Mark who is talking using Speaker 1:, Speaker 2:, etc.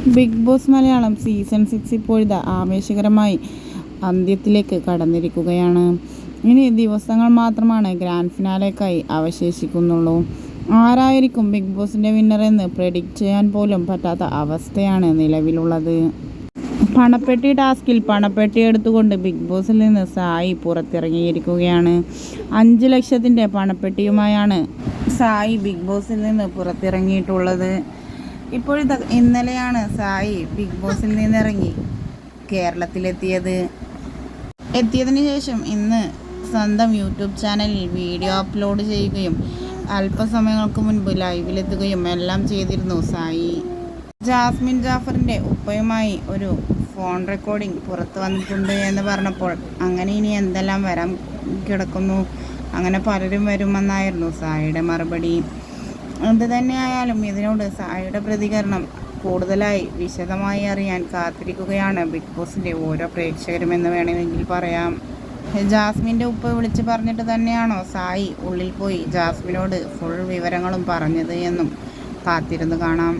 Speaker 1: Big boss Malayalam season 6 ഇപ്പോഴിതാ ആവേശകരമായി അന്ത്യത്തിലേക്ക് കടന്നിരിക്കുകയാണ്. ഇനി ദിവസങ്ങൾ മാത്രമാണ് ഗ്രാൻഡ് ഫിനാലേക്കായി അവശേഷിക്കുന്നുള്ളൂ. ആരായിരിക്കും ബിഗ് ബോസിൻ്റെ വിന്നർ എന്ന് പ്രെഡിക്റ്റ് ചെയ്യാൻ പോലും പറ്റാത്ത അവസ്ഥയാണ് നിലവിലുള്ളത്. പണപ്പെട്ടി ടാസ്കിൽ പണപ്പെട്ടി എടുത്തുകൊണ്ട് ബിഗ് ബോസിൽ നിന്ന് സായി പുറത്തിറങ്ങിയിരിക്കുകയാണ്. 5 ലക്ഷത്തിൻ്റെ പണപ്പെട്ടിയുമായാണ് സായി ബിഗ് ബോസിൽ നിന്ന് പുറത്തിറങ്ങിയിട്ടുള്ളത്. ഇന്നലെയാണ് സായി ബിഗ് ബോസിൽ നിന്നിറങ്ങി എത്തിയതിന് ശേഷം ഇന്ന് സ്വന്തം യൂട്യൂബ് ചാനലിൽ വീഡിയോ അപ്ലോഡ് ചെയ്യുകയും അല്പസമയങ്ങൾക്ക് മുൻപ് ലൈവിലെത്തുകയും എല്ലാം ചെയ്തിരുന്നു സായി. ജാസ്മിൻ ജാഫറിൻ്റെ ഉപ്പയുമായി ഒരു ഫോൺ റെക്കോർഡിംഗ് പുറത്തു വന്നിട്ടുണ്ട് എന്ന് പറഞ്ഞപ്പോൾ അങ്ങനെ ഇനി എന്തെല്ലാം വരാൻ കിടക്കുന്നു, അങ്ങനെ പലരും വരുമെന്നായിരുന്നു സായിയുടെ മറുപടി. എന്ത് തന്നെയായാലും ഇതിനോട് സായിയുടെ പ്രതികരണം കൂടുതലായി വിശദമായി അറിയാൻ കാത്തിരിക്കുകയാണ് ബിഗ് ബോസിൻ്റെ ഓരോ പ്രേക്ഷകരുമെന്ന് വേണമെങ്കിൽ പറയാം. ജാസ്മിൻ്റെ ഉപ്പ വിളിച്ച് പറഞ്ഞിട്ട് തന്നെയാണോ സായി ഉള്ളിൽ പോയി ജാസ്മിനോട് ഫുൾ വിവരങ്ങളും പറഞ്ഞത് എന്നും കാത്തിരുന്ന് കാണാം.